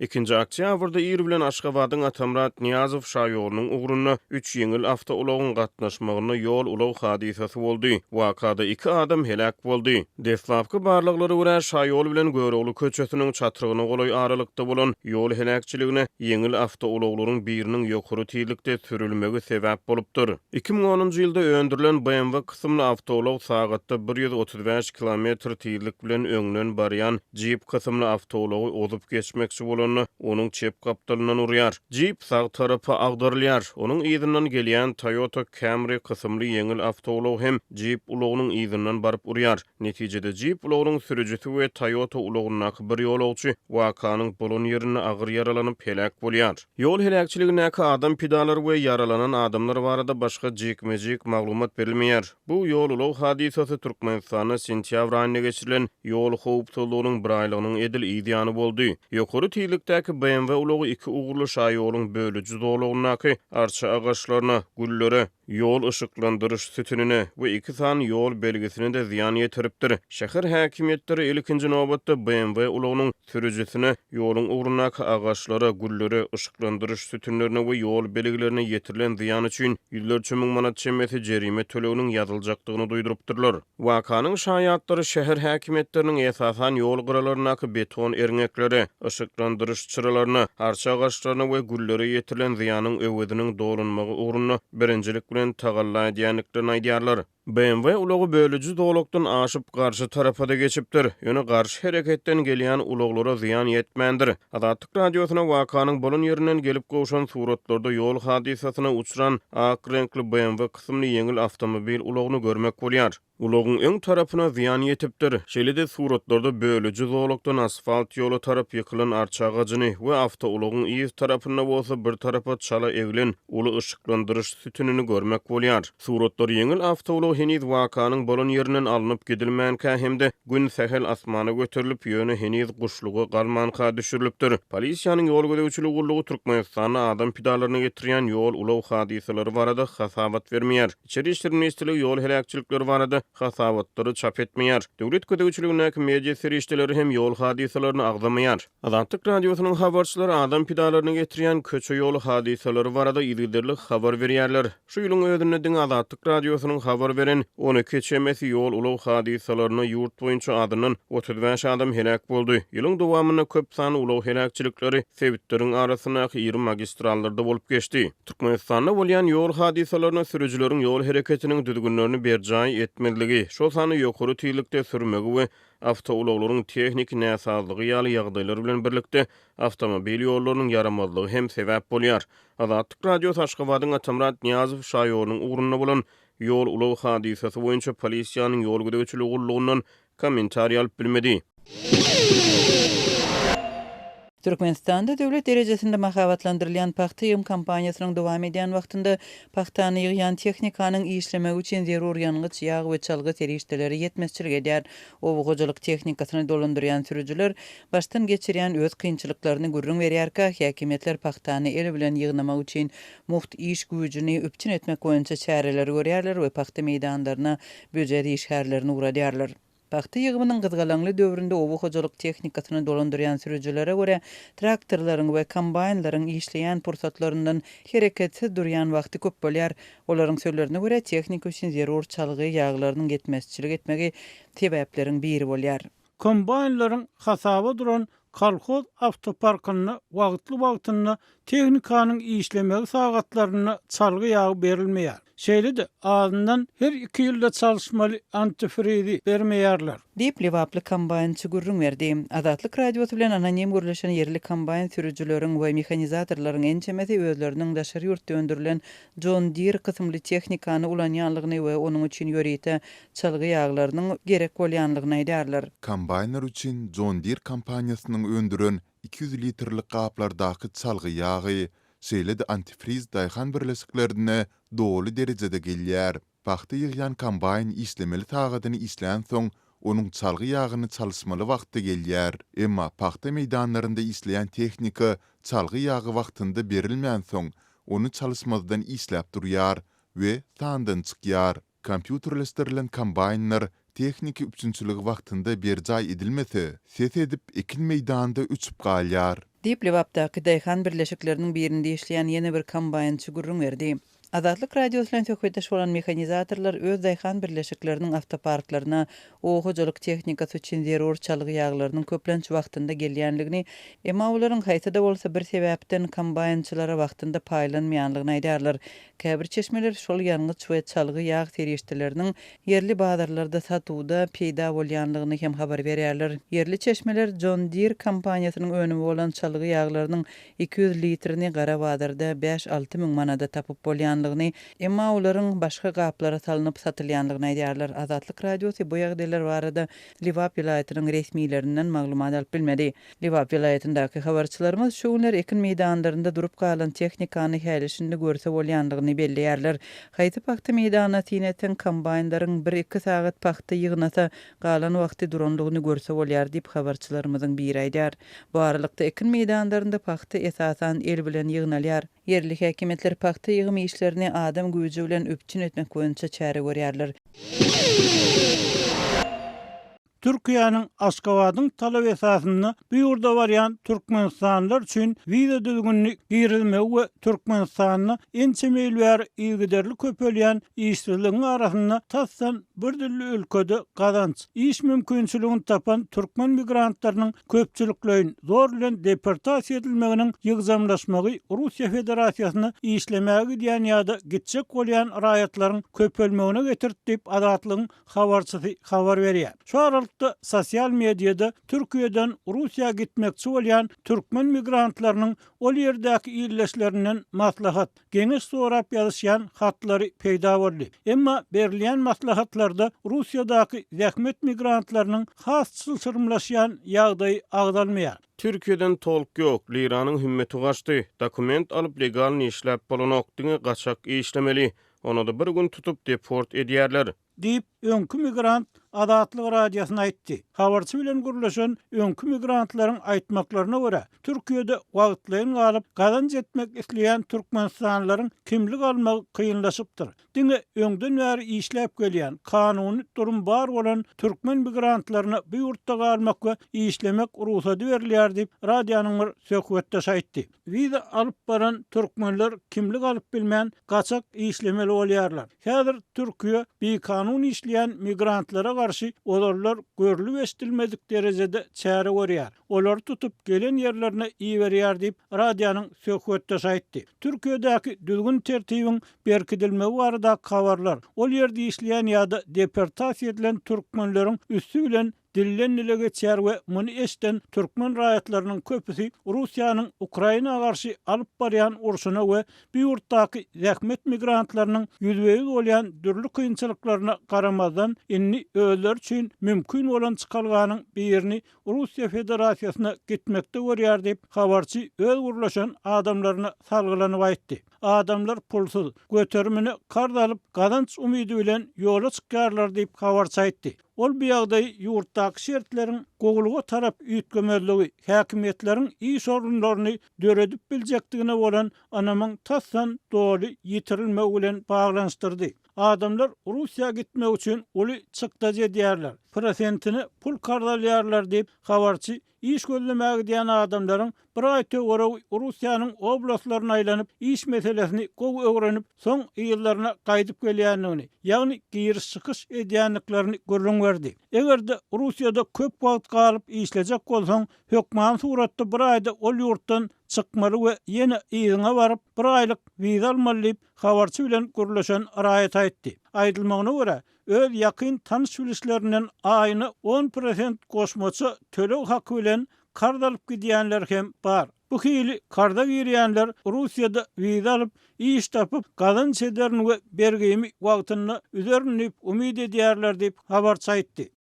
2 oktýabrda Ir bilen Aşgabatyň Atamrat Niyazow şaýorunyň ugruny 3 ýeňil awtoulogyň gatnaşmagyna ýol ulaw hadisasy boldy. Wakada 2 adam helak boldy. Deslapky barlyklary görä şaýol bilen Göregli köçesiniň çatyrygyna golay aralykda bolan ýol helakçylygyna ýeňil awtouloglaryň biriniň ýokary tiýlikde sürülmegi sebäp bolupdyr. 2010-njy ýylda öndürilen BMW kysymly awtoulog sagatda 135 km tiýlik bilen öňden barýan Jeep kysymly awtoulogy ozup geçmekçi bolan onuň çep kapdalyndan urýar. Jeep sağ tarapy agdarylýar. Onuň ýygynyň gelýän Toyota Camry kysymly ýeňil awtoulog hem Jeep ulogynyň ýygynyň baryp urýar. Netijede Jeep ulogynyň sürüjisi we Toyota ulogynyň bir ýolagçy wakanyň bolan ýerine agyr yaralanyp helak bolýar. Ýol helakçylygyna adam pidalary we yaralanan adamlar barada başga jekmejek maglumat berilmeýär. Bu ýol ulaw hadisasy Türkmenistanda sentýabr aýynda geçirilen ýol howpsuzlygynyň bir aýlygynyň edil ýygyny boldy. Ýokary tiýlikdäki BMW ulogy 2 ugurly şaýoruň bölüji doglagyny arça agaçlaryna, güllere, ýol ışıklandırış sütününe we 2 san ýol belgisine de ziyan ýetiripdir. Şäher häkimetleri ilkinji nobatda BMW ulogynyň sürüjisine ýoluň ugrunak agaçlara, güllere, ışıklandırış sütünlerine we ýol belgilerine ýetirilen ziyan üçin 100 miň manat çemeti jerime töleginiň ýazyljakdygyny duýdurypdyrlar. Wakanyň şaýatlary şäher häkimetleriniň esasan ýol gyralaryna beton erňekleri, ışıklandırış çyralaryna, arça agaçlaryna we güllere ýetirilen ziyanyň öwediniň dolunmagy ugrunda birinjilik bilen tagallaýanykdyny aýdýarlar. BMW ulogy bölüji dolokdan aşyp garşy tarafa da geçipdir. Ýöne garşy hereketden gelýän uloglara ziyan ýetmändir. Azatlyk radiosyna wakanyň bolan ýerinden gelip gowşan suratlarda ýol hadisasyna uçuran ak renkli BMW kysymly ýeňil awtomobil ulogyny görmek bolýar. Ulogyň öň tarapyna ziyan ýetipdir. Şeýle-de suratlarda bölüji dolokdan asfalt ýoly tarap ýykylan arça agaçyny we awtoulogyň iýiz tarapyna bolsa bir tarapa çala egilen uly ışıklandırış sütünini görmek bolýar. Suratlar ýeňil awtoulog heniz wakanyň bolan ýerinden alınıp gidilmänkä hemde gün sähel asmana göterilip ýöne heniz guşlugy galmanka düşürilipdir. Polisiýanyň ýol gödäwçiligi gullugy Türkmenistana adam pidalaryna getirýän ýol ulaw hadisalary barada hasabat bermeýär. İçeri işler ministrligi ýol helakçylykları barada hasabatları çap etmeýär. Döwlet gödäwçiligine media serişdeleri hem ýol hadisalaryny agdamaýar. Azatlyk radiosynyň habarçylary adam pidalaryna getirýän köçe ýol hadisalary barada ýygyderlik habar berýärler. Şu ýylyň özünde diň Azatlyk radiosynyň habar beren 12 çemesi ýol ulaw hadisalaryna ýurt boýunça adynyň 35 adam helak boldy. Ýylyň dowamyna köp sany ulaw helakçylykları sebitleriniň arasyna 20 magistrallarda bolup geçdi. Türkmenistanda bolýan ýol hadisalaryna sürüjileriň ýol hereketiniň düzgünlerini berjaý etmeli. Şol sany ýokary tiýlikde sürmegi we awtouloglaryň tehnik näsazlygy ýaly ýagdaýlar bilen birlikde awtomobil ýollarynyň yaramazlygy hem sebäp bolýar. Azatlyk radiosu Aşgabatyň Atamrat Niyazow şaýorunyň ugruny bolan ýol ulaw hadisasy boýunça polisiýanyň ýol gödäwçiligi gullugynyň kommentariýa alyp bilmedi. Türkmenistanda döwlet derejesinde mahabatlandyrylýan paxta ýym kampaniýasynyň dowam edýän wagtynda paxtany ýygan tehnikanyň işlemegi üçin zerur ýangıç ýag we çalgy serişdeleri ýetmezçilik edýär. O gojalyk tehnikasyny dolandyrýan sürüjüler başdan geçirýän öz kynçylyklaryny gürrüň berýärkä häkimetler paxtany el bilen ýygnamak üçin muht iş güýjüni öpçün etmek boýunça çäreler görýärler we paxta meýdanlaryna böjeri işgärlerini uradýarlar. Paxta ýygymynyň gyzgalanly döwründe owu hojalyk tehnikasyny dolandyrýan sürüjilere görä traktorlaryň we kombaynlaryň işleýän pursatlaryndan hereketsi durýan wagty köp bolýar. Olaryň sözlerine görä tehnika üçin zerur çalgy ýaglarynyň getmezçilik etmegi sebäpleriň biri bolýar. Kombaynlaryň hasaba duran kolhoz awtoparkyny wagtly tehnikanyň işlemegi sagatlaryna çalgy ýagy berilmeýär. Şeýle-de azyndan her 2 ýylda çalışmaly antifrizi bermeýärler. Diýip Lewaply kombaynçy gürrüň berdi. Azatlyk radiosu bilen anonim gürleşen yerli kombayn sürüjüleriň we mehanizatorlaryň ençemesi özleriniň daşary ýurtda öndürilen John Deere kysymly tehnikany ulanýanlygyny we onuň üçin ýörite çalgy ýaglarynyň gerek bolýanlygyny aýdarlar. Kombaynlar üçin John Deere kompaniýasynyň öndüren 200 litrlik gaplardaky çalgy ýagy şeýle-de antifriz daýhan birleşiklerine dogly derejede gelýär. Paxta ýygýan kombayn işlemeli tagadyny işlän soň onuň çalgy ýagyny çalışmaly wagty gelýär. Emma paxta meýdanlarynda işleýän tehnika çalgy ýagy wagtynda berilmän soň onu çalışmazdan işläp durýar we tandan çykýar. Kompýuterleşdirilen kombaynlar texniki üçinçiligi wagtynda berjaý edilmese, ses edip ekin meýdanynda üçüp galýar. Diýip Lewapdaky daýhan birleşikleriniň birinde işleýän ýene bir kombaýnçy gurrun berdi. Azatlyk radiosynyň söhbetdeş bolan mehanizatorlar öz daýhan birleşikleriniň awtoparklaryna oğujalyk tehnikasy üçin zerur çalgy ýaglarynyň köplenç wagtynda gelýänligini, emma olaryň haýsada bolsa bir sebäpden kombaýnçylara wagtynda paýlanmaýanlygyny aýdarlar. Käbir çeşmeler şol ýarňyç we çalgy ýag terişçileriniň yerli bazarlarda satuwda peýda bolýanlygyny hem habar berýärler. Yerli çeşmeler John Deere kompaniýasynyň önümi bolan çalgy ýaglarynyň 200 litrini gara bazarda 5-6 miň manada tapyp bolýan, emma olaryň başga gaplara salynıp satylýanlygyny aýdýarlar. Azatlyk radiosy bu ýagdaýlar barada Liwap vilayatynyň resmiýetlerinden maglumat alyp bilmedi. Liwap vilayatyndaky habarçylarymyz şu günler ekin meýdanlarynda durup galan tehnikany häleşinde görse bolýanlygyny belleýärler. Haýty paxta meýdanyna tineten kombaýnlaryň 1-2 sagat paxta ýygnasa galan wagty duranlygyny görse bolýar diýip habarçylarymyzyň biri aýdýar. Bu aralykda ekin meýdanlarynda paxta esasan el bilen ýygnalýar. Yerli häkimetler paxta ýygymy işlerini adam güýji bilen öpçün etmek boýunça çäre görýärler. Türkiýanyň Aşgabatyň talap esasyny bu ýurda barýan türkmenstanlylar üçin wiza düzgünlik girilmegi we Türkmenstanyň ençe meýilbär ýygyderli köpelýän işçiligiň arasyna tassan bir dilli ülkede gazanç iş mümkinçiligini tapan türkmen migrantlarynyň köpçüliklerini zor bilen deportasiýa edilmeginiň ýygzamlaşmagy Russiýa Federasiýasyna işlemegi diýen ýa-da gitjek bolýan raýatlaryň köpelmegine getirdi diýip Azatlygyň habarçysy habar berýär. Şu sosial mediada Türkiýeden Russiýa gitmekçi bolýan türkmen migrantlarynyň ol ýerdäki ýerleşlerinden maslahat, geňiş sorap ýazyşýan hatlary peýda boldy. Emma berilýän maslahatlarda Russiýadaky zähmet migrantlarynyň has çylşyrmlaşýan ýagdaýy agdalmaýar. Türkiýeden tolk ýok, Liranyň hümmeti gaçdy. Dokument alyp legal işläp bolan okdyňy gaçak işlemeli. Onu da bir gün tutup deport edýärler. Diýip öňkü migrant Azatlyk radiosyna aýtdy. Habarçy bilen gürleşen öňkü migrantlaryň aýtmaklaryna görä, Türkiýede wagtlaryň galyp gazanç etmek isleýän türkmenstanlylaryň kimlik almagy kynlaşypdyr. Diňe öňden bäri işläp gelýän, kanuny durum bar bolan türkmen migrantlaryna bu ýurtda galmak we işlemek ruhsat berilýär diýip radionyň bir söhbetde aýtdy. Wiza alyp baran türkmenler kimlik alyp bilmän gaçak işlemeli bolýarlar. Häzir Türkiýe bir kanun işleýän migrantlara garşy olarlar görlü estilmedik derejede çäre görýär. Olar tutup gelen yerlerine iýerýär diýip radionyň söhbetde aýtdy. Türkiýedäki düzgün tertibiň berkidilmegi barada habarlar. Ol ýerde işleýän ýa-da deportasiýa edilen türkmenleriň üstü bilen dillenile geçer we muny eşden türkmen raýatlarynyň köpüsi Russiýanyň Ukraina garşy alyp barýan urşuna we bu ýurtdaky zähmet migrantlarynyň ýüzbegi bolýan dürli kynçylyklaryna garamazdan inni özleri üçin mümkin bolan çykalganyň birini Russiýa Federasiýasyna gitmekde görýär diýip habarçy öz gurlaşan adamlaryna salgylanyp aýtdy. Adamlar pulsuz götermini kard alyp gazanç umydy bilen ýola çykýarlar diýip habarçy aýtdy. Ol bu ýagdaý ýurtdaky şertleriň gogulga tarap üýtgemeligi, häkimetleriň iş orunlaryny döredip biljekdigine bolan anamyň tassan doly ýitirilmegi bilen baglanşdyrdy. Adamlar Russiýa gitmek üçin uly çykdaja edýärler. Prosentini pul kardalýarlar diýip habarçy iş gözlemäge diýen adamlaryň bir aý töwere Russiýanyň oblastlaryna aýlanyp iş meselesini gowy öwrenip soň ýyllaryna gaýdyp gelýänligini, ýagny giriş çykyş edýänliklerini görüň berdi. Egerde Russiýada köp wagt galyp işlejek bolsaň, hökman suratda bir aýda ol ýurtdan çykmaly we ýene ýygyna baryp bir aýlyk wiza almaly diýip habarçy bilen gürleşen raýat aýtdy. Aýdylmagyna görä, öz ýakyn tanış bilişlerinden aýyny 10% goşmaçy töleg haky bilen kard alyp gidýänler hem bar. Bu hili karda girýänler Russiýada wiza alyp iş tapyp gazanç ederini we bergemi wagtyny üzerinip umyt edýärler diýip habarçy aýtdy.